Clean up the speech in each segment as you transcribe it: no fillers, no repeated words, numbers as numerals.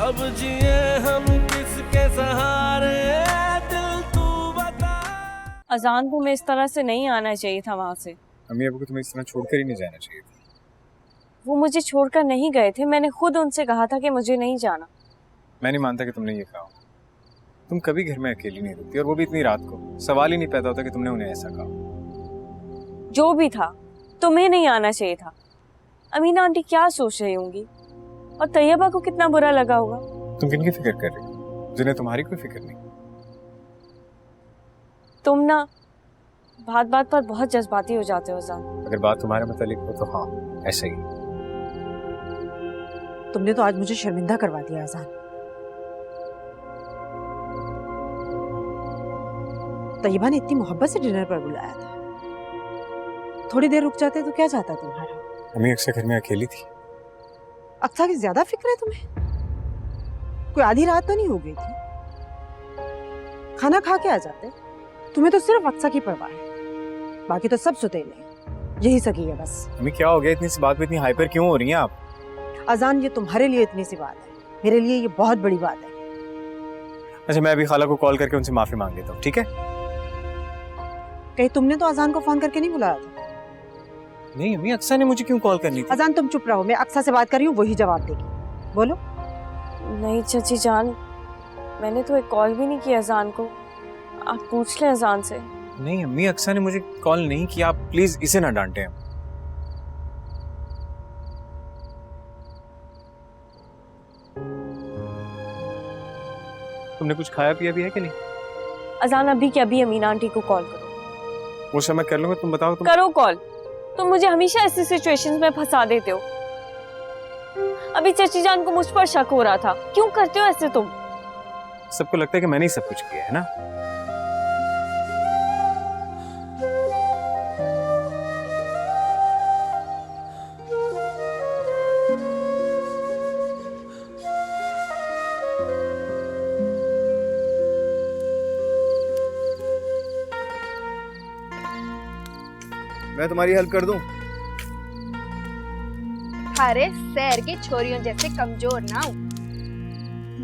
अब जिए हम किसके सहारे, दिल तू बता। अजान को मैं इस तरह से नहीं आना चाहिए था वहां से। अम्मी अबू को तुम्हें इस तरह छोड़कर ही नहीं जाना चाहिए था। वो मुझे छोड़कर नहीं गए थे, मैंने खुद उनसे कहा था कि मुझे नहीं जाना। मैं नहीं मानता कि तुमने ये कहा। तुम कभी घर में अकेली नहीं रहती, और वो भी इतनी रात को। सवाल ही नहीं पैदा होता कि तुमने उन्हें ऐसा कहा। जो भी था, तुम्हें नहीं आना चाहिए था। अमीना आंटी क्या सोच रही होंगी, और तैयबा को कितना बुरा लगा होगा। तुम किनकी फिक्र कर रही हो जिन्हें तुम्हारी कोई फिक्र नहीं? तुम ना बात बात पर बहुत जज्बाती हो जाते हो अजान। अगर बात तुम्हारे मुतालिक हो तो हाँ, ऐसा ही। तुमने तो आज मुझे शर्मिंदा करवा दिया अजान। तैयबा ने इतनी मोहब्बत से डिनर पर बुलाया था, थोड़ी देर रुक जाते तो क्या जाता तुम्हारा। अम्मी अक्सर घर में अकेली थी। अक्सा की ज्यादा फिक्र है तुम्हें? कोई आधी रात तो नहीं हो गई थी? खाना खा के आ जाते। तुम्हें तो सिर्फ अक्सा की परवाह है, बाकी तो सब सुतेले हैं। यही सकी है बस। अम्मी क्या हो गया, इतनी सी बात पे इतनी हाइपर क्यों हो रही हैं आप? अजान, ये तुम्हारे लिए इतनी सी बात है, मेरे लिए ये बहुत बड़ी बात है। अच्छा, मैं अभी खाला को कॉल करके उनसे माफी मांग लेता हूँ, ठीक है? कहीं तुमने तो अजान को फोन करके नहीं बुलाया था? नहीं अम्मी, अक्सा ने मुझे क्यों कॉल करनी थी? अजान तुम चुप रहो, मैं अक्सा से बात कर रही हूँ, वही जवाब देगी। बोलो। नहीं चाची जान, मैंने तो एक कॉल भी नहीं किया अजान को। आप पूछ लें अजान से। नहीं अम्मी, अक्सा ने मुझे कॉल नहीं किया। आप प्लीज इसे ना डांटे। तुमने कुछ खाया पिया भी है कि नहीं? अजान अभी के अभी अमीना आंटी को कॉल करो। वो सब मैं कर लूंगा, तुम बताओ। तुम करो कॉल। तुम मुझे हमेशा ऐसी सिचुएशंस में फंसा देते हो। अभी चाची जान को मुझ पर शक हो रहा था। क्यों करते हो ऐसे तुम? सबको लगता है कि मैंने ही सब कुछ किया है ना। मैं तुम्हारी हेल्प कर दूं? अरे शहर के छोरियों जैसे कमजोर ना हो।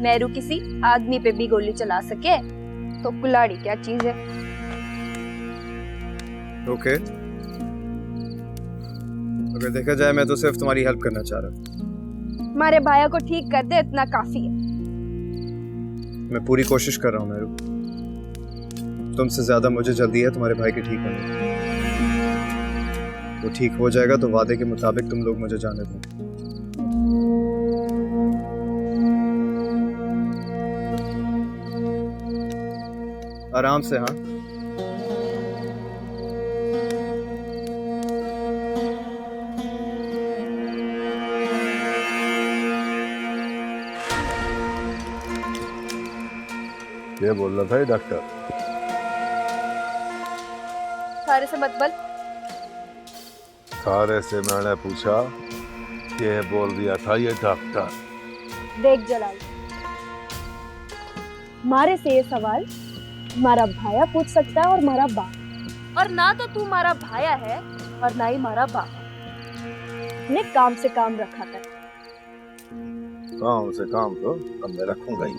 मेरू किसी आदमी पे भी गोली चला सके तो कुल्हाड़ी क्या चीज है। ओके, अगर देखा जाए मैं तो सिर्फ तुम्हारी हेल्प करना चाह रहा था। हमारे भाया को ठीक कर दे, इतना काफी है। मैं पूरी कोशिश कर रहा हूँ मेरू। तुमसे ज्यादा मुझे जल्दी है तुम्हारे भाई के ठीक होने की। वो ठीक हो जाएगा तो वादे के मुताबिक तुम लोग मुझे जाने दो। आराम से, हाँ। ये बोल रहा था ये डॉक्टर। सारे से मतबल। सारे से मैंने पूछा, ये बोल दिया था ये डॉक्टर। देख जलाल, मारे से ये सवाल हमारा भाया पूछ सकता है और हमारा बाप, और ना तो तू हमारा भाया है और ना ही हमारा बाप। ने काम से काम रखा कर। काम से काम तो अब मैं रखूंगा ही।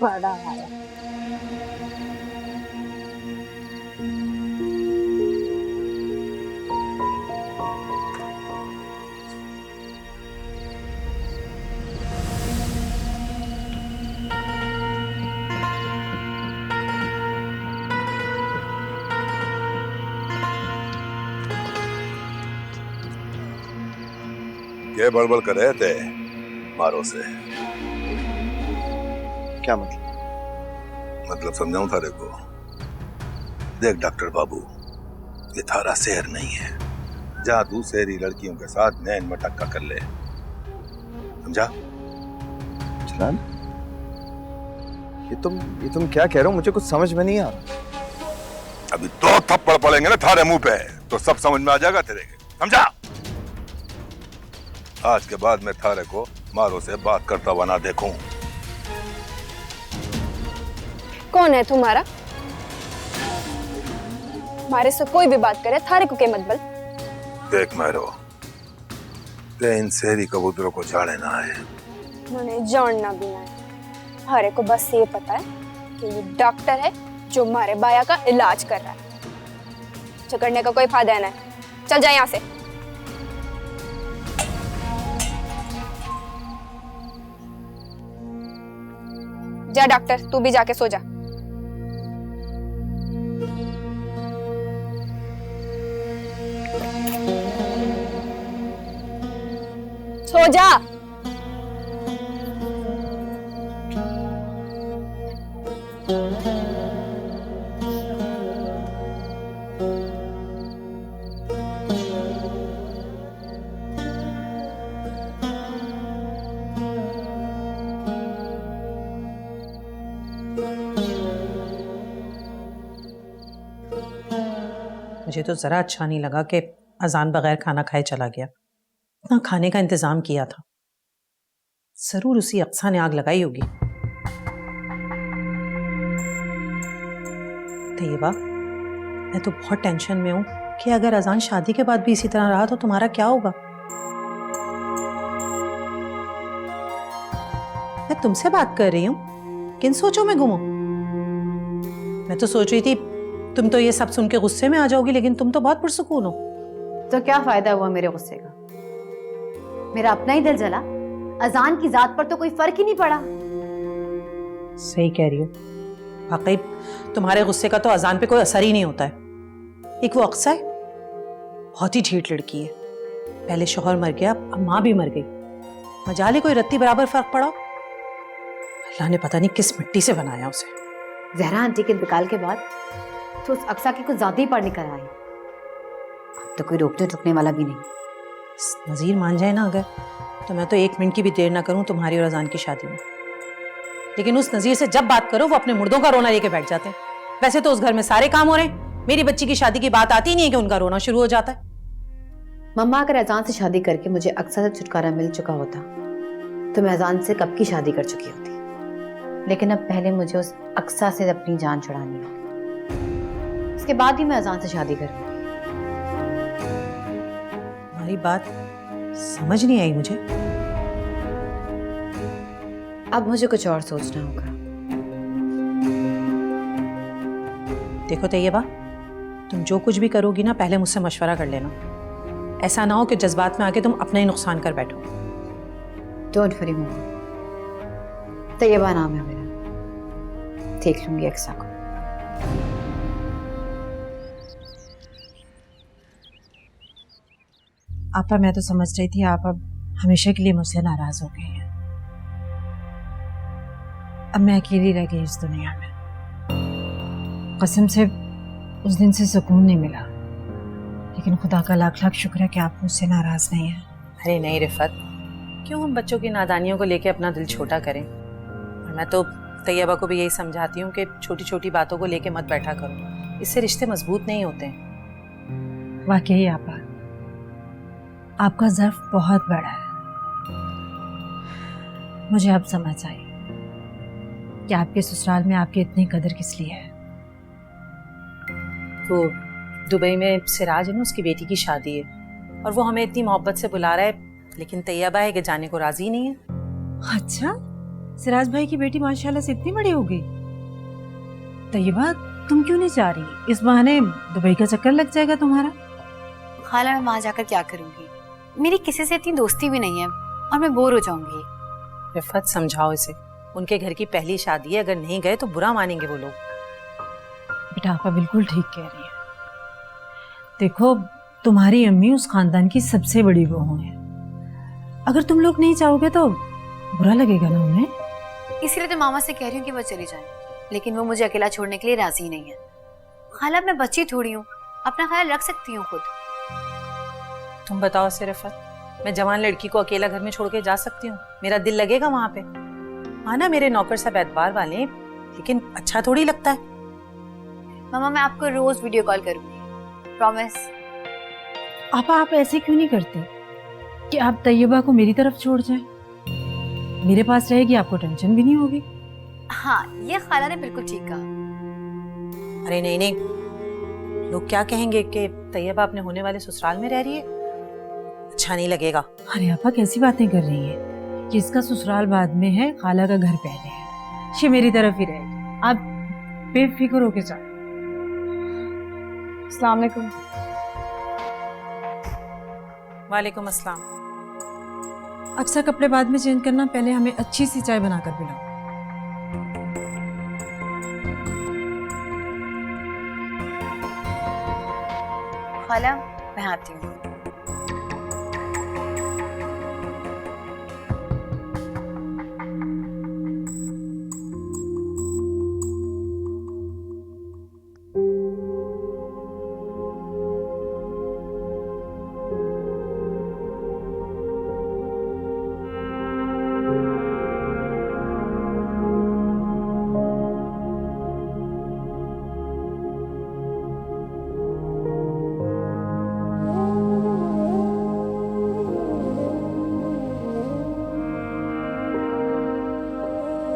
बड़ा आया। ये बड़बड़ कर रहे थे मारो से। क्या मतलब? मतलब समझाऊं थारे को? देख डॉक्टर बाबू, ये थारा शहर नहीं है जहाँ तू शहरी लड़कियों के साथ नैन मटक्का कर ले, समझा? जलाल, ये तुम क्या कह रहे हो? मुझे कुछ समझ में नहीं आ रहा। अभी 2 थप्पड़ पड़ेंगे ना थारे मुंह पे तो सब समझ में आ जाएगा तेरे, समझा? आज के बाद मैं थारे को मारो से बात करता हुआ ना देखूं। कौन है तुम्हारा? हमारे से कोई भी बात करे थारे को के मत बल। देख मैरो, ते इन शहरी कबूतरों को झाड़े ना आए। उन्हें जानना भी नहीं। हमारे को बस ये पता है कि ये डॉक्टर है जो हमारे बाया का इलाज कर रहा है। झगड़ने का कोई फायदा नहीं। चल जा यहाँ से। जा डॉक्टर, तू भी जाके सो जा। सो जा। मुझे तो ज़रा अच्छा नहीं लगा कि अजान बगैर खाना खाए चला गया। इतना खाने का इंतज़ाम किया था। ज़रूर उसी अक्सा ने आग लगाई होगी। तैयबा, मैं तो बहुत टेंशन में हूँ कि अगर अजान शादी के बाद भी इसी तरह रहा तो तुम्हारा क्या होगा। मैं तुमसे बात कर रही हूँ, किन सोचों में घूमो। मैं तो सोच रही थी तुम तो ये सब सुन के गुस्से में आ जाओगी, लेकिन तुम तो बहुत पुरसुकून हो। तो क्या फायदा हुआ मेरे गुस्से का? मेरा अपना ही दिल जला। अजान की जात पर तो कोई फर्क ही नहीं पड़ा। सही कह रही हो। वाकई तुम्हारे गुस्से का तो अजान पे कोई असर ही नहीं होता है। एक वो अक्सा है, बहुत ही ढीठ लड़की है। पहले शौहर मर गया, अब माँ भी मर गई। मजाले कोई रत्ती बराबर फर्क पड़ा। अल्लाह ने पता नहीं किस मिट्टी से बनाया उसे। जहरा आंटी के इंतकाल के बाद तो उस अक्सा की कुछ ज्यादा ही पढ़ निकल आई। अब तो कोई रोकने टोकने वाला भी नहीं। नजीर मान जाए ना अगर, तो मैं तो 1 मिनट की भी देर ना करूं तुम्हारी और अजान की शादी में। लेकिन उस नजीर से जब बात करो वो अपने मुर्दों का रोना लेके बैठ जाते हैं। वैसे तो उस घर में सारे काम हो रहे हैं, मेरी बच्ची की शादी की बात आती नहीं है कि उनका रोना शुरू हो जाता है। मम्मा, अगर अजान से शादी करके मुझे अक्सा से छुटकारा मिल चुका होता तो मैं अजान से कब की शादी कर चुकी होती। लेकिन अब पहले मुझे उस अक्सा से अपनी जान छुड़ानी होगी, उसके बाद ही मैं अजान से शादी करूंगी। हमारी बात समझ नहीं आई मुझे। अब मुझे कुछ और सोचना होगा। देखो तैयबा, तुम जो कुछ भी करोगी ना, पहले मुझसे मशवरा कर लेना। ऐसा ना हो कि जज्बात में आके तुम अपना ही नुकसान कर बैठो। डोंट वरी मम्मा, तैयबा नाम है मेरा। देख लूंगी अक्सा को। आपा, मैं तो समझ रही थी आप अब हमेशा के लिए मुझसे नाराज हो गई हैं। अब मैं अकेली रह गई इस दुनिया में। कसम से उस दिन से सुकून नहीं मिला, लेकिन खुदा का लाख लाख शुक्र है कि आप मुझसे नाराज नहीं हैं। अरे नहीं रिफत, क्यों हम बच्चों की नादानियों को लेके अपना दिल छोटा करें। और मैं तो तैयबा को भी यही समझाती हूँ कि छोटी छोटी बातों को लेके मत बैठा करो, इससे रिश्ते मजबूत नहीं होते हैं। वाकई आपा, आपका ज़र्फ बहुत बड़ा है। मुझे अब समझ आई कि आपके ससुराल में आपकी इतनी कदर किस लिए है। वो दुबई में सिराज है ना, उसकी बेटी की शादी है और वो हमें इतनी मोहब्बत से बुला रहा है, लेकिन तैयबा है कि जाने को राजी नहीं है। अच्छा, सिराज भाई की बेटी माशाल्लाह से इतनी बड़ी हो गई। तैयबा, तुम क्यों नहीं जा रही? इस बहाने दुबई का चक्कर लग जाएगा तुम्हारा। खाला, मैं वहां जाकर क्या करूंगी? मेरी किसी से इतनी दोस्ती भी नहीं है और मैं बोर हो जाऊंगी। रिफत, समझाओ इसे, उनके घर की पहली शादी है, अगर नहीं गए तो बुरा मानेंगे वो लोग। बेटा, आपा बिल्कुल ठीक कह रही है। देखो, तुम्हारी अम्मी उस खानदान की सबसे बड़ी बहू है। अगर तुम लोग नहीं चाहोगे तो बुरा लगेगा ना उन्हें। इसलिए तो मामा से कह रही हूँ कि वो चली जाए, लेकिन वो मुझे अकेला छोड़ने के लिए राजी नहीं है। खाला, मैं बच्ची थोड़ी हूँ, अपना ख्याल रख सकती हूँ खुद। तुम बताओ सिरफत, मैं जवान लड़की को अकेला घर में छोड़ के जा सकती हूँ? मेरा दिल लगेगा वहां पे? माना मेरे नौकर सब एतबार वाले, लेकिन अच्छा थोड़ी लगता है। मामा, मैं आपको रोज वीडियो कॉल करूंगी, प्रॉमिस। आपा, आप ऐसे क्यों नहीं करते कि आप तैयबा को मेरी तरफ छोड़ जाएं? मेरे पास रहेगी, आपको टेंशन भी नहीं होगी। हाँ, ये खाला ने बिल्कुल ठीक कहा। अरे नहीं नहीं, लोग क्या कहेंगे कि तैयबा अपने होने वाले ससुराल में रह रही है। अच्छा नहीं लगेगा। अरे आपा कैसी बातें कर रही हैं? जिसका ससुराल बाद में है, खाला का घर पहले है। ये मेरी तरफ ही रहेगी, आप बेफिक्र होके जाए। अस्सलाम वालेकुम। वालेकुम अस्सलाम। अक्सर कपड़े बाद में चेंज करना, पहले हमें अच्छी सी चाय बनाकर पिलाओ। खाला मैं आती हूँ।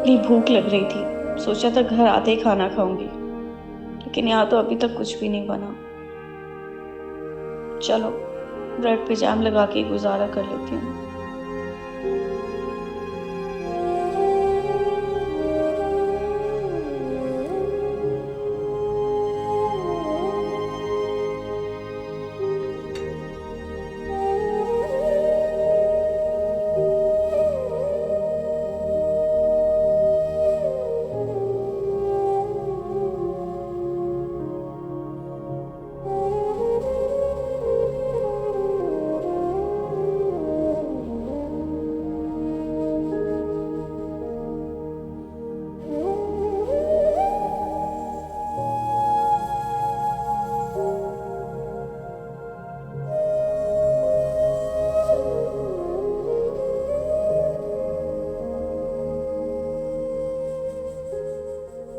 बड़ी भूख लग रही थी, सोचा था घर आते ही खाना खाऊंगी, लेकिन यहाँ तो अभी तक कुछ भी नहीं बना। चलो ब्रेड पे जैम लगा के गुजारा कर लेती हूँ।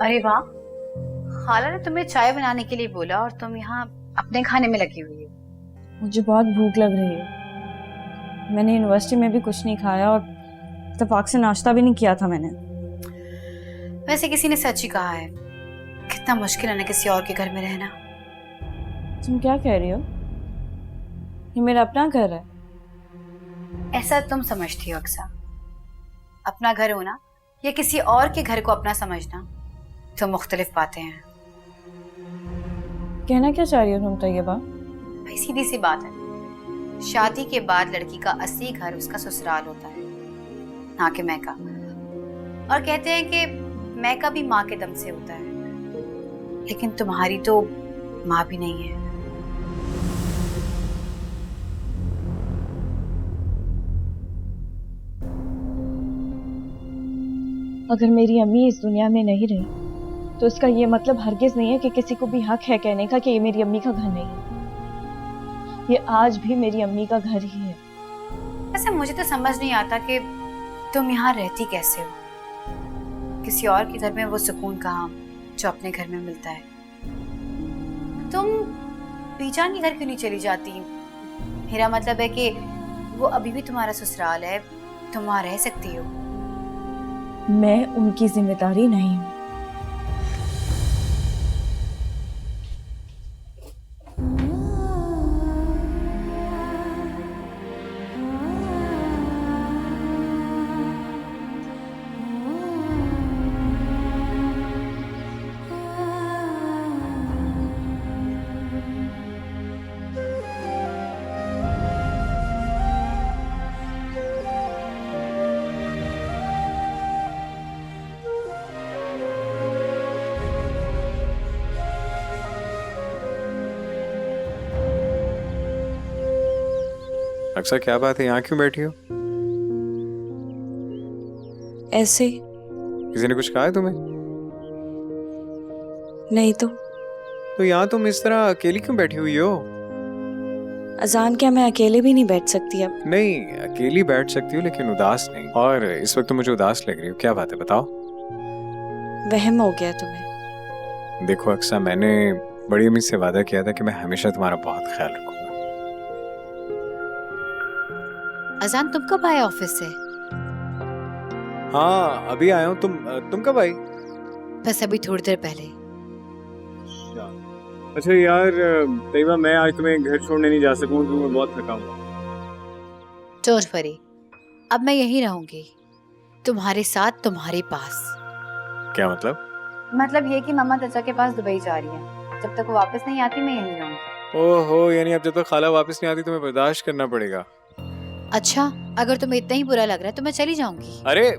अरे वाह, खाला ने तुम्हें चाय बनाने के लिए बोला और तुम यहाँ अपने खाने में लगी हुई हो। मुझे बहुत भूख लग रही है। मैंने यूनिवर्सिटी में भी कुछ नहीं खाया और इत्तेफाक से नाश्ता भी नहीं किया था मैंने। वैसे किसी ने सच ही कहा है, कितना मुश्किल है ना किसी और के घर में रहना। तुम क्या कह रही हो? ये मेरा अपना घर है। ऐसा तुम समझती हो अक्सा। अपना घर होना या किसी और के घर को अपना समझना तो मुख्तलिफ बातें हैं। कहना क्या चाह रही हो तुम तैयबा? भाई सीधी सी बात है, शादी के बाद लड़की का असली घर उसका ससुराल होता है, ना कि मैका। और कहते हैं कि मैका भी माँ के दम से होता है, लेकिन तुम्हारी तो माँ भी नहीं है। अगर मेरी अम्मी इस दुनिया में नहीं रही तो इसका ये मतलब हरगिज नहीं है कि किसी को भी हक है कहने का कि ये मेरी अम्मी का घर नहीं है। ये आज भी मेरी अम्मी का घर ही है। ऐसा मुझे तो समझ नहीं आता कि तुम यहाँ रहती कैसे हो। किसी और के घर में वो सुकून कहाँ जो अपने घर में मिलता है। तुम बीजान के घर क्यों नहीं चली जाती? मेरा मतलब है कि वो अभी भी तुम्हारा ससुराल है, तुम वहाँ रह सकती हो। मैं उनकी जिम्मेदारी नहीं हूँ। अक्सर क्या बात है, यहाँ क्यों बैठी हो? ऐसे ही। किसी ने कुछ कहा है तुम्हें? नहीं तो यहाँ तुम इस तरह अकेली क्यों बैठी हुई हो? अजान क्या मैं अकेले भी नहीं बैठ सकती अब? नहीं, अकेली बैठ सकती हो लेकिन उदास नहीं। और इस वक्त तो मुझे उदास लग रही हो, क्या बात है बताओ। वहम हो गया तुम्हें? देखो अक्सा, मैंने बड़ी अम्मी से वादा किया था कि मैं हमेशा तुम्हारा बहुत ख्याल रखूंगा। अजान तुम कब आए ऑफिस से? हाँ अभी आया हूँ। तुम कब आई? बस अभी थोड़ी देर पहले। अच्छा यार तैयबा, मैं आज तुम्हें घर छोड़ने नहीं जा सकूँ क्योंकि मैं बहुत थका हूँ। डोंट वरी, अब मैं यहीं रहूंगी, तुम्हारे साथ, तुम्हारे पास। क्या मतलब? मतलब ये कि मम्मा चाचा के पास दुबई जा रही है, जब तक वो वापस नहीं आती मैं यहीं रहूंगी। ओहो, यानी अब जब तक खाला वापस नहीं आती तुम्हें बर्दाश्त करना पड़ेगा। अच्छा, अगर तुम्हें इतना ही बुरा लग रहा है तो मैं चली जाऊंगी। अरे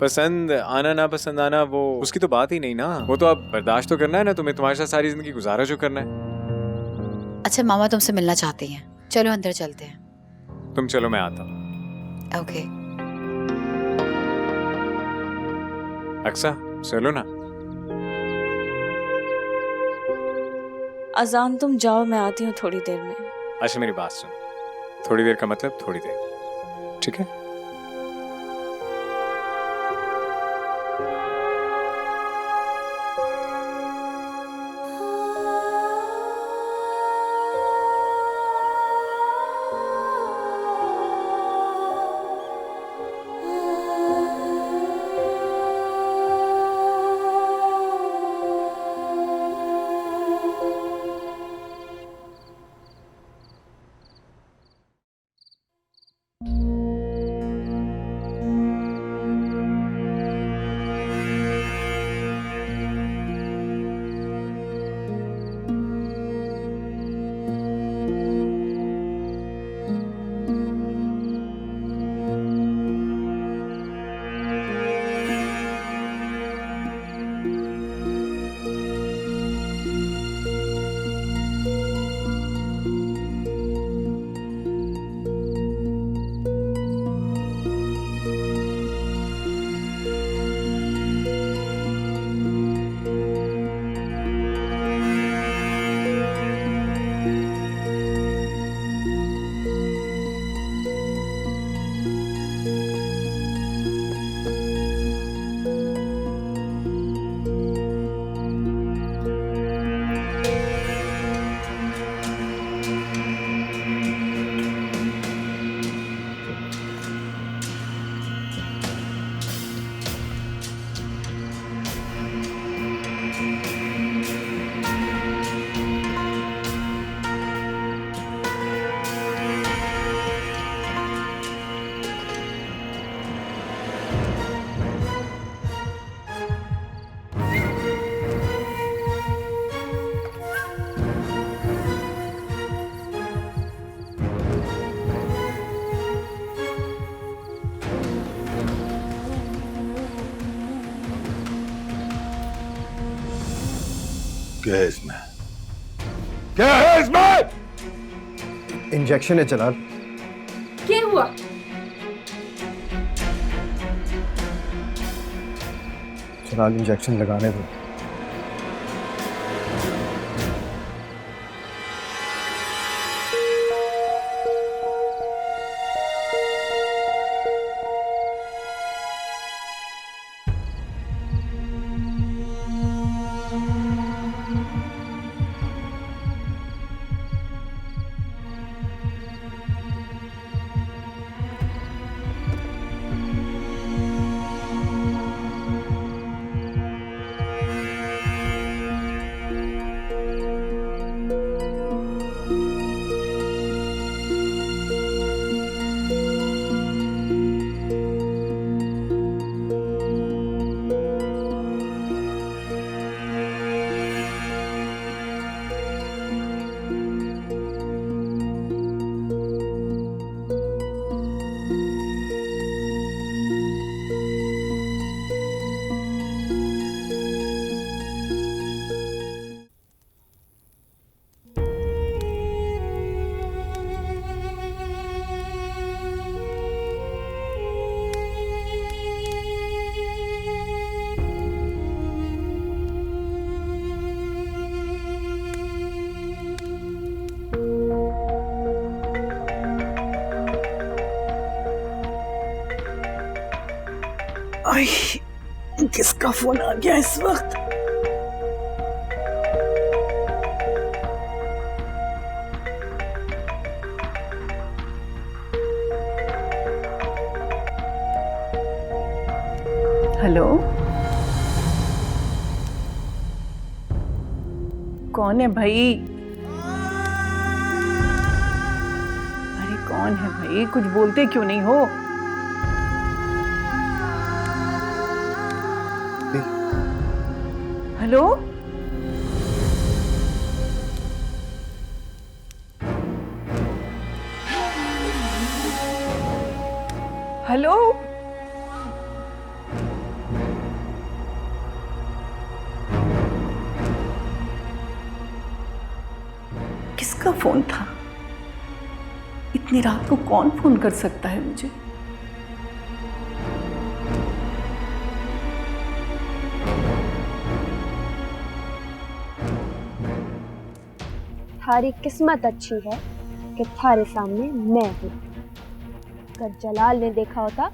पसंद आना ना पसंद आना वो उसकी तो बात ही नहीं ना, वो तो अब बर्दाश्त तो करना है ना तुम्हें, तुम्हारे साथ सारी जिंदगी गुजारा जो करना है। अच्छा, मामा तुमसे मिलना चाहती हैं, चलो अंदर चलते हैं। तुम चलो, मैं आता हूँ। ओके। अक्सा चलो ना। अजान तुम जाओ, मैं आती हूँ थोड़ी देर में। अच्छा मेरी बात सुन, थोड़ी देर का मतलब थोड़ी देर, ठीक है? क्या है इसमें? क्या है इसमें? इंजेक्शन है जनाब। क्या हुआ? जनाब इंजेक्शन लगाने दो। आई, किसका फोन आ गया इस वक्त? हेलो, कौन है भाई? अरे कौन है भाई? कुछ बोलते क्यों नहीं हो? हेलो? हेलो? किसका फोन था? इतनी रात को कौन फोन कर सकता है मुझे? थारी किस्मत अच्छी है कि थारे सामने मैं हूँ। अगर जलाल ने देखा होता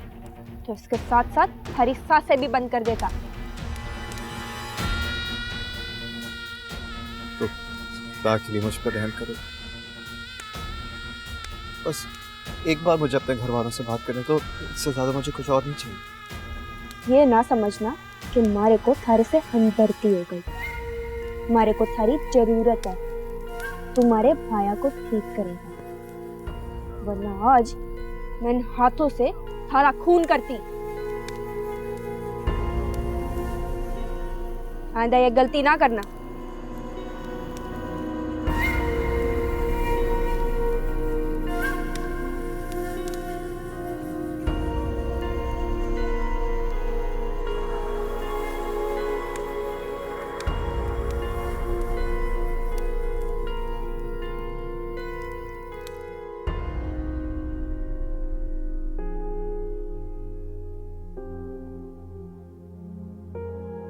तो इसके साथ साथ थारी सांसें भी बंद कर देता। तो के लिए मुझ पर रहम करो। बस एक बार मुझे अपने घर वालों से बात करने तो, इससे ज्यादा मुझे कुछ और नहीं चाहिए। ये ना समझना कि मारे को थारे से हमदर्दी हो गई। मारे को थारी जरूरत है। तुम्हारे भाया को ठीक करेगा, वरना आज मैं इन हाथों से थारा खून करती। आइंदा ये गलती ना करना।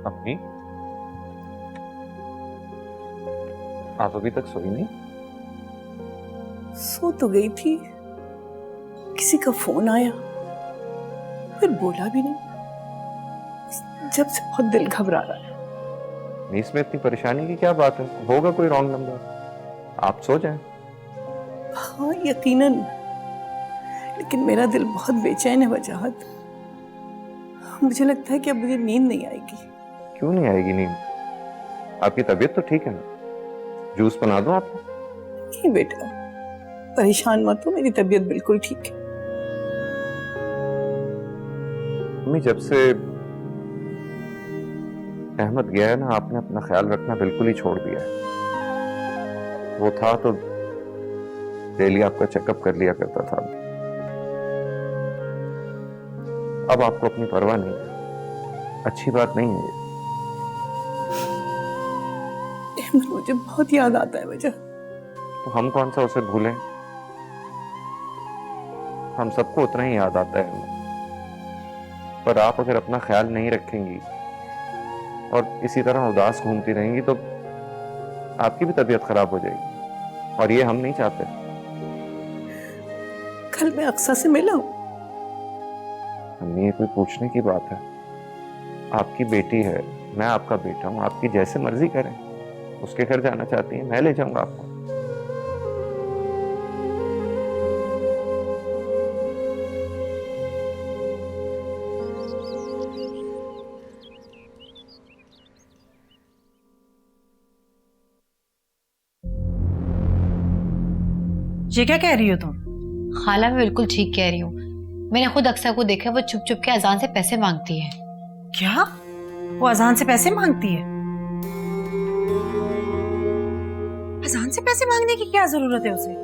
अम्मी, आप अभी तक सोई नहीं? सो तो गई थी, किसी का फोन आया, फिर बोला भी नहीं। जब से बहुत दिल घबरा रहा है। इसमें इतनी परेशानी की क्या बात है? होगा कोई रॉन्ग नंबर, आप सो जाएं। हाँ यकीनन, लेकिन मेरा दिल बहुत बेचैन है वजाहत। मुझे लगता है कि अब मुझे नींद नहीं आएगी। क्यों नहीं आएगी नींद? आपकी तबीयत तो ठीक है ना? जूस बना दूं आपको? नहीं बेटा, परेशान मत हो, मेरी तबीयत बिल्कुल ठीक है। मम्मी, जब से अहमद गया है ना, आपने अपना ख्याल रखना बिल्कुल ही छोड़ दिया है। वो था तो डेली आपका चेकअप कर लिया करता था, अब आपको अपनी परवाह नहीं है। अच्छी बात नहीं है ये। मुझे बहुत याद आता है वजह। तो हम कौन सा उसे भूलें? हम सबको उतना ही याद आता है, पर आप अगर अपना ख्याल नहीं रखेंगी और इसी तरह उदास घूमती रहेंगी तो आपकी भी तबीयत खराब हो जाएगी, और ये हम नहीं चाहते। कल मैं अक्सा से मिला हूं। ये कोई पूछने की बात है? आपकी बेटी है, मैं आपका बेटा हूं, आपकी जैसे मर्जी करें। उसके घर जाना चाहती हैं, मैं ले जाऊंगा आपको। ये क्या कह रही हो तुम? खाला मैं बिल्कुल ठीक कह रही हूँ। मैंने खुद अक्सर को देखा, वो चुप चुप के अजान से पैसे मांगती है। क्या? वो अजान से पैसे मांगती है? अजान से पैसे मांगने की क्या जरूरत है उसे?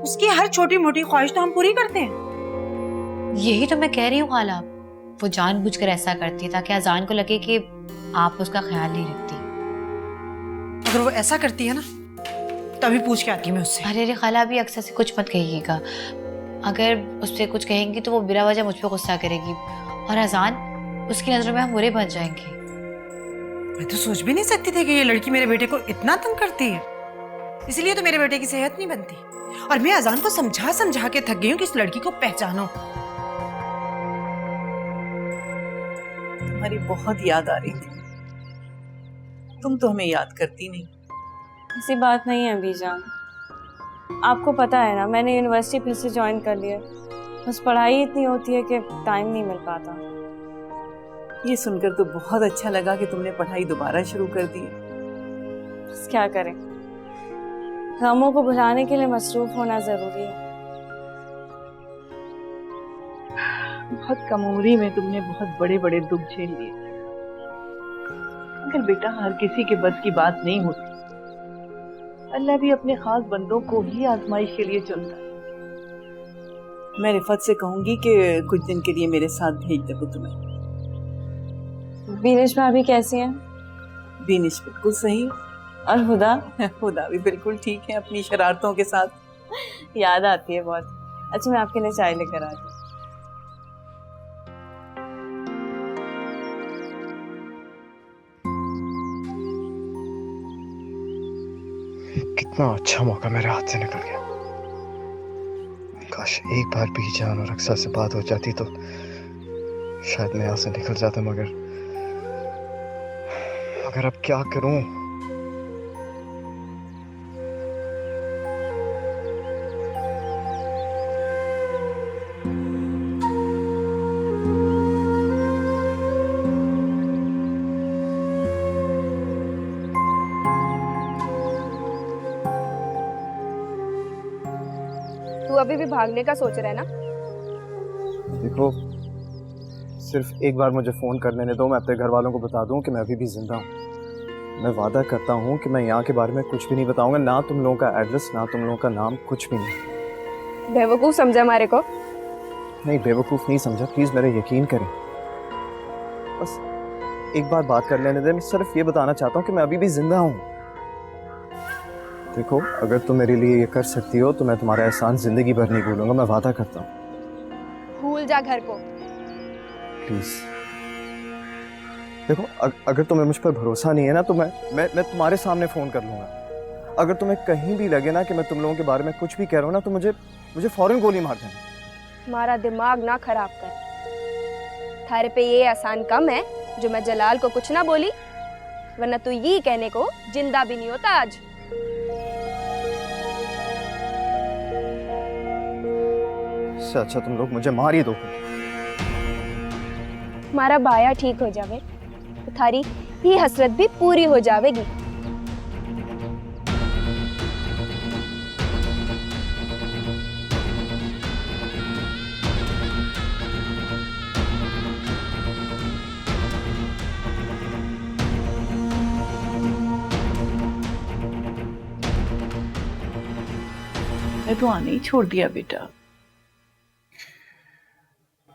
उसकी हर छोटी मोटी ख्वाहिश तो हम पूरी करते हैं। यही तो मैं कह रही हूँ खाला, वो जानबूझकर ऐसा करती है ताकि अजान को लगे कि आप उसका ख्याल नहीं रखती। अगर वो ऐसा करती है ना, तभी पूछ के आती मैं उससे। अरे खाला, अभी अक्सर से कुछ मत कहिएगा। अगर उससे कुछ कहेंगी तो वो बिना वजह मुझ पर गुस्सा करेगी, और अजान उसकी नजरों में हम बुरे बन जाएंगे। मैं तो सोच भी नहीं सकती थी कि ये लड़की मेरे बेटे को इतना तंग करती है। इसलिए तो मेरे बेटे की सेहत नहीं बनती, और मैं अजान को समझा समझा के थक गई हूँ कि इस लड़की को पहचानो। तुम्हारी बहुत याद आ रही थी, तुम तो हमें याद करती नहीं। ऐसी बात नहीं है बीजान, आपको पता है ना, मैंने यूनिवर्सिटी फिर से ज्वाइन कर लिया। बस पढ़ाई इतनी होती है कि टाइम नहीं मिल पाता। ये सुनकर तो बहुत अच्छा लगा कि तुमने पढ़ाई दोबारा शुरू कर दी। बस क्या करें, गमों को भुलाने के लिए मसरूफ होना जरूरी है। बहुत कम उम्री में तुमने बहुत बड़े बड़े दुख झेल लिए, मगर बेटा हर किसी के बस की बात नहीं होती। अल्लाह भी अपने खास बंदों को ही आजमाइश के लिए चुनता है। मैं रिफत से कहूंगी कि कुछ दिन के लिए मेरे साथ भेज दे वो तुम्हें। बीनिश भाभी कैसी हैं? बीनिश बिल्कुल सही है। और हुदा? हुदा भी बिल्कुल ठीक है अपनी शरारतों के साथ। याद आती है बहुत। अच्छा मैं आपके लिए चाय लेकर आती हूँ। कितना अच्छा मौका मेरे हाथ से निकल गया। काश एक बार बीजान और अक्सर से बात हो जाती तो शायद मैं यहाँ से निकल जाता, मगर अब क्या करूं? तू अभी भी भागने का सोच रहा है ना? देखो, सिर्फ एक बार मुझे फोन कर लेने दो, मैं अपने घर वालों को बता दूं कि मैं अभी भी जिंदा हूँ। मैं वादा करता हूँ कि मैं यहाँ के बारे में कुछ भी नहीं बताऊंगा, ना तुम लोगों का एड्रेस, ना तुम लोगों का नाम, कुछ भी नहीं। बेवकूफ समझा हमारे को? नहीं, बेवकूफ नहीं समझा, प्लीज मेरा यकीन करें। बस एक बार बात कर लेने दे। मैं सिर्फ ये बताना चाहता हूँ कि मैं अभी भी जिंदा हूँ। देखो, अगर तुम मेरे लिए ये कर सकती हो तो मैं तुम्हारा एहसान जिंदगी भर नहीं भूलूंगा, मैं वादा करता हूँ। भूल जा घर को प्लीज। देखो, अगर तुम्हें मुझ पर भरोसा नहीं है ना तो मैं तुम्हारे सामने फोन कर लूंगा। अगर तुम्हें कहीं भी लगे ना कि मैं तुम लोगों के बारे में कुछ भी कह रहा हूँ ना तो मुझे फौरन गोली मार देना। हमारा दिमाग ना खराब कर। थारे पे ये आसान कम है जो मैं जलाल को कुछ ना बोली, वरना तू ये कहने को जिंदा भी नहीं होता आज। इससे अच्छा तुम लोग मुझे मार ही दो। हमारा बाया ठीक हो जावे तो थारी ये हसरत भी पूरी हो जावेगी। मैं तो आने ही छोड़ दिया बेटा।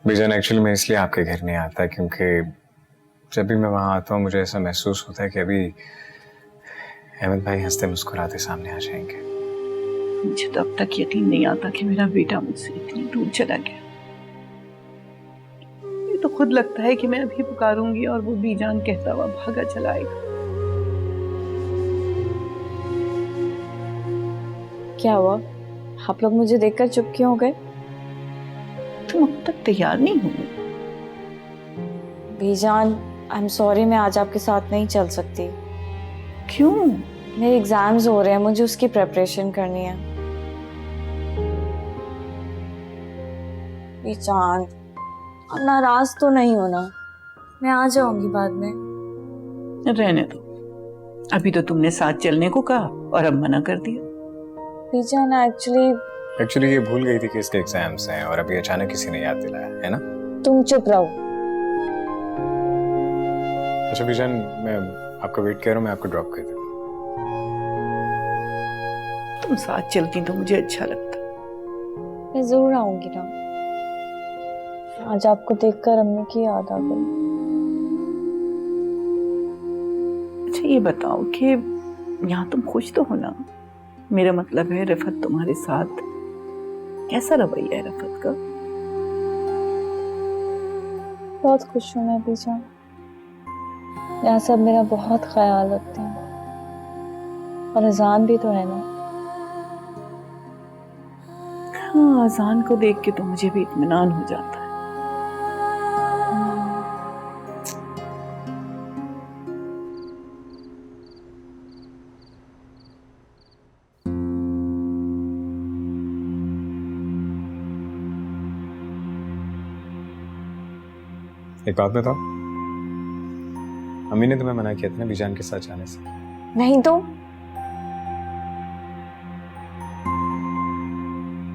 बीजान, एक्चुअली मैं इसलिए आपके घर नहीं आता क्योंकि जब भी मैं वहाँ आता हूँ मुझे ऐसा महसूस होता है कि अभी अहमद भाई हंसते मुस्कुराते सामने आ जाएंगे। मुझे तो अब तक यकीन नहीं आता कि मेरा बेटा मुझसे इतनी दूर चला गया। ये तो खुद लगता है कि मैं अभी पुकारूंगी और वो बीजान कहता हुआ भागा चला आएगा। क्या हुआ? आप लोग मुझे देखकर चुप क्यों हो गए? तुम अब तक तैयार नहीं हो? बीजान, आई एम सॉरी, मैं आज आपके साथ नहीं चल सकती। क्यों? मेरे एग्जाम्स हो रहे हैं, मुझे उसकी प्रिपरेशन करनी है। बीजान, अब नाराज तो नहीं होना, मैं आ जाऊंगी बाद में। रहने दो, अभी तो तुमने साथ चलने को कहा और अब मना कर दिया। बीजान, एक्चुअली ये भूल गई थी कि इसके एग्जाम्स हैं और अभी अचानक किसी ने याद दिलाया है ना। तुम चुप रहो। अच्छा बीजान, मैं आपका वेट कर रहा हूँ, मैं आपको ड्रॉप कर देता हूँ। तुम साथ चलती तो मुझे अच्छा लगता। मैं जरूर आऊंगी ना। आज आपको देखकर अम्मी की याद आ गई। अच्छा ये बताओ कि यहाँ तुम खुश तो हो ना? मेरा मतलब है रफत तुम्हारे साथ कैसा रवैया है रफत का? बहुत खुश हूँ मैं बीजान। यहाँ सब मेरा बहुत ख्याल रखते हैं और अजान भी तो है ना। हाँ, अजान को देख के तो मुझे भी इत्मीनान हो जाता है। एक बात बताओ, अम्मी ने तुम्हें मना किया था ना बीजान के साथ जाने से? नहीं तो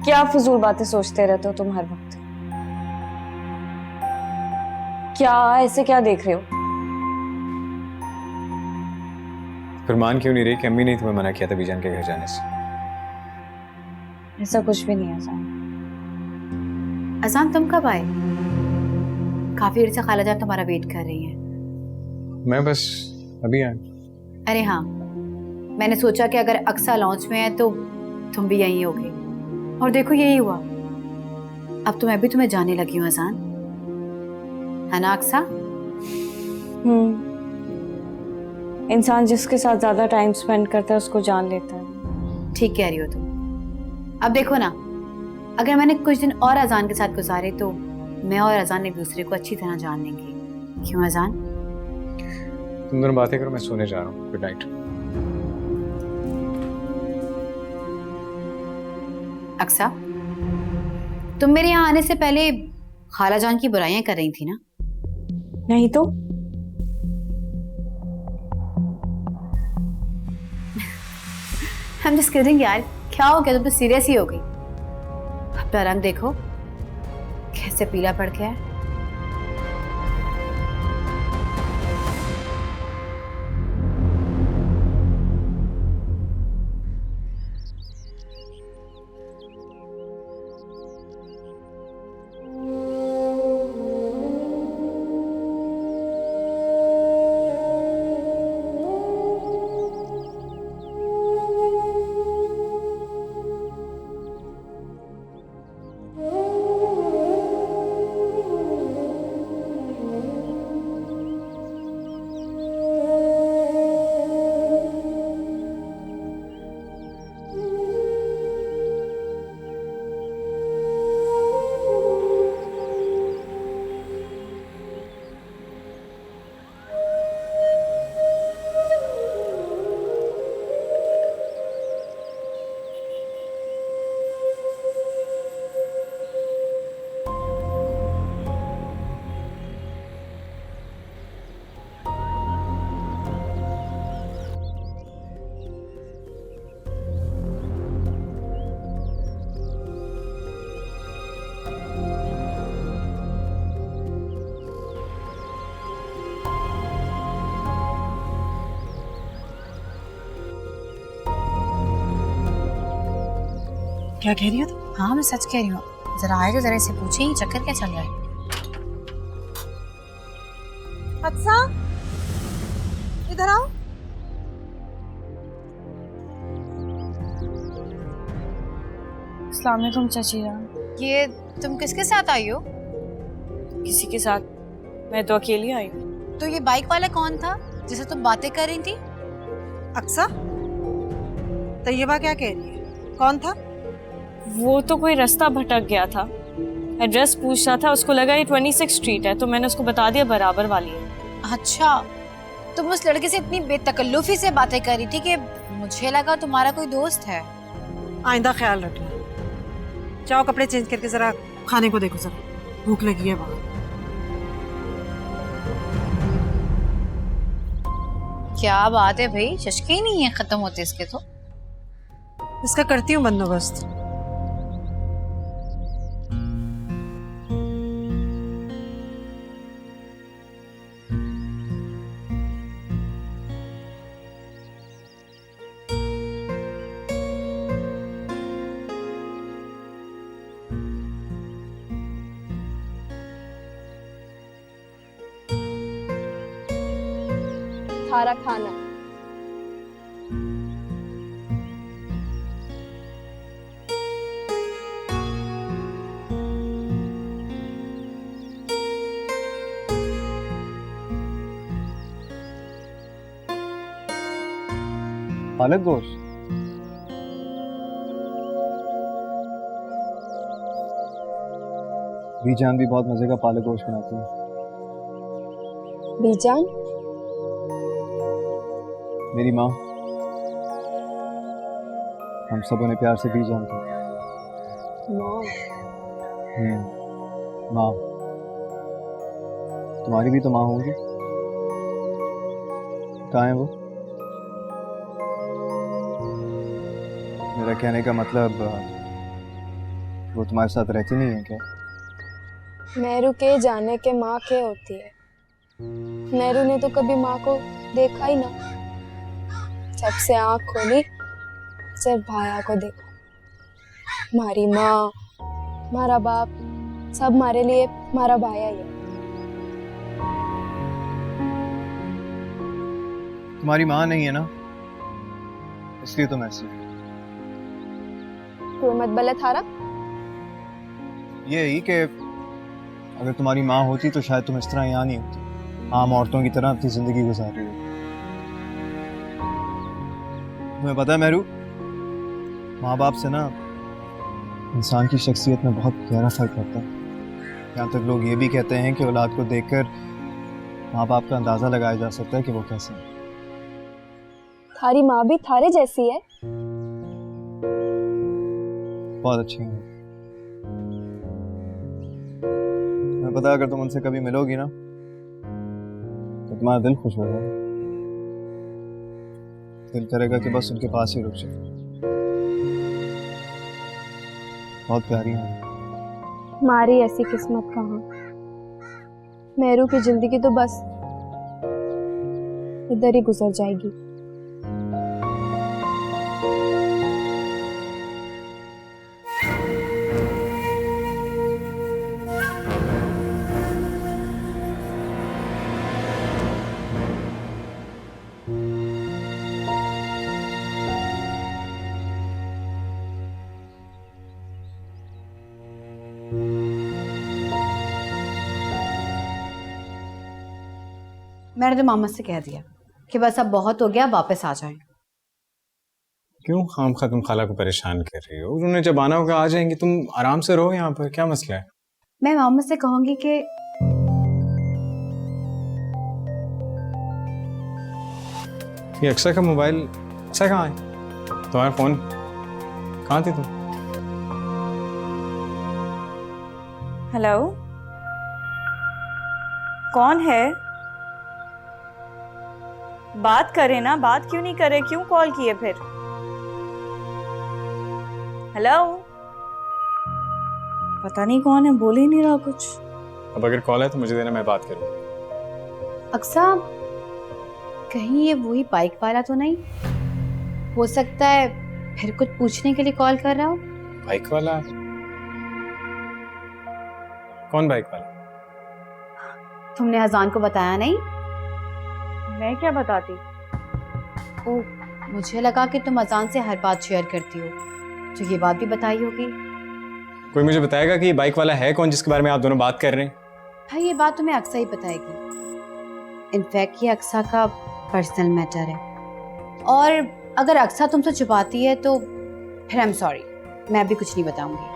क्या फजूल बातें सोचते रहते हो तुम हर वक्त? क्या ऐसे क्या देख रहे हो? फिर मान क्यों नहीं रही कि अम्मी ने तुम्हें मना किया था बीजान के घर जाने से? ऐसा कुछ भी नहीं है अजान। अजान तुम कब आए? काफी देर से खाला जान तुम्हारा वेट कर रही है। मैं बस अभी आया। अरे हाँ, मैंने सोचा कि अगर अक्सा लॉन्च में है तो तुम भी यहीं होगे, और देखो यही हुआ। अब तो मैं भी तुम्हें जाने लगी हूँ अजान, है ना अक्सा? इंसान जिसके साथ ज्यादा टाइम स्पेंड करता है उसको जान लेता है। ठीक कह रही हो तुम। अब देखो ना, अगर मैंने कुछ दिन और अजान के साथ गुजारे तो मैं और अजान एक दूसरे को अच्छी तरह जान लेंगे। क्यों अजान? तुम दोनों बातें करो, मैं सोने जा रहा हूँ। Good night. अक्सा, तुम मेरे यहाँ आने से पहले खाला जान की बुराइयां कर रही थी ना? नहीं तो I'm just kidding यार, क्या हो गया? तुम तो सीरियस ही हो गई। अपना रंग देखो कैसे पीला पड़ गया है। क्या कह रही हो तुम? हाँ मैं सच कह रही हूँ। जरा आए तो जरा इसे पूछे ही चक्कर क्या चल रहा है। अच्छा इधर आओ। अस्सलाम वालेकुम चाची जान। ये तुम किसके साथ आई हो? किसी के साथ? मैं तो अकेली आई हूँ। तो ये बाइक वाला कौन था जिसे तुम बातें कर रही थी? अक्सा, तैयबा क्या कह रही है? कौन था? वो तो कोई रास्ता भटक गया था, एड्रेस पूछ रहा था, उसको लगा ये 26 स्ट्रीट है तो मैंने उसको बता दिया बराबर वाली है। अच्छा, तुम उस लड़के से इतनी बेतकल्लुफी से बातें कर रही थी कि मुझे लगा तुम्हारा कोई दोस्त है। आइंदा ख्याल रखना। जाओ कपड़े चेंज करके जरा खाने को देखो, जरा भूख लगी है बहुत। क्या बात है भाई, चश्के ही नहीं है खत्म होते इसके तो। इसका करती हूँ बंदोबस्त। सारा खाना पालक गोश्त। बीजान भी बहुत मजे का पालक गोश्त बनाती है। बीजान? मेरी माँ। हम सब उन्हें प्यार से बीजान कहते हैं। माँ। तुम्हारी भी तो माँ होगी। कहाँ है वो? मेरा कहने का मतलब वो तुम्हारे साथ रहती नहीं है क्या? मेहरू के जाने के माँ के होती है। मेहरू ने तो कभी माँ को देखा ही ना। जब से आँख खोली सिर्फ भाया को देखा। मारी माँ, मारा बाप, सब मारे लिए मारा भाया ही है। तुम्हारी माँ नहीं है ना, इसलिए तुम ऐसी हो। तू मत बले थारा। ये ही कि अगर तुम्हारी माँ होती तो शायद तुम इस तरह यहाँ नहीं होती, आम औरतों की तरह अपनी जिंदगी गुजार रही होती। तुम्हें पता है मेहरू, माँ बाप से ना इंसान की शख्सियत में बहुत गहरा फर्क पड़ता है। यहाँ तक लोग ये भी कहते हैं कि औलाद को देखकर माँ बाप का अंदाजा लगाया जा सकता है कि वो कैसे हैं। थारी माँ भी थारे जैसी है। बहुत अच्छी है। मैं पता अगर तुम उनसे कभी मिलोगी ना तो तुम्हारा दिल खुश हो जाएगा। दिल करेगा कि बस उनके पास ही रुक जाए। बहुत प्यारी है। मारी ऐसी किस्मत कहाँ। मेहरू की जिंदगी तो बस इधर ही गुजर जाएगी। मैंने तो मामा से कह दिया कि बस अब बहुत हो गया, वापस आ जाएं। क्यों खामखा तुम खाला को परेशान कर रही हो? उन्होंने जब आना होगा आ जाएंगे, तुम आराम से रहो यहाँ पर, क्या मसला है? मैं मामा से कहूंगी कि ये अक्सर का मोबाइल, अक्सर कहाँ है? तुम्हारा फोन कहाँ थी तुम? हेलो, कौन है? बात करे ना, बात क्यों नहीं करे? क्यों कॉल किए फिर? हेलो, पता नहीं कौन है, बोल ही नहीं रहा कुछ। अब अगर कॉल है तो मुझे देना, मैं बात करूँ। अक्सा, कहीं ये वही बाइक वाला तो नहीं? हो सकता है फिर कुछ पूछने के लिए कॉल कर रहा हो। बाइक वाला? कौन बाइक वाला? तुमने अजान को बताया नहीं? मैं क्या बताती? ओ, मुझे लगा कि तुम अजान से हर बात शेयर करती हो, तो ये बात भी बताई होगी। कोई मुझे बताएगा कि ये बाइक वाला है कौन जिसके बारे में आप दोनों बात कर रहे हैं? भाई, ये बात तुम्हें अक्सा ही बताएगी। इनफैक्ट ये अक्सा का पर्सनल मैटर है, और अगर अक्सा तुमसे छुपाती है तो फिर आई एम सॉरी, मैं भी कुछ नहीं बताऊंगी।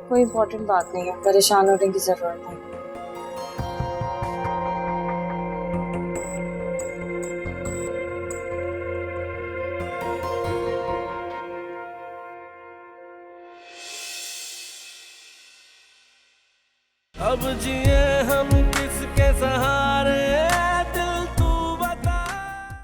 कोई इम्पोर्टेंट बात नहीं है, परेशान होने की जरूरत नहीं। अब जिए हम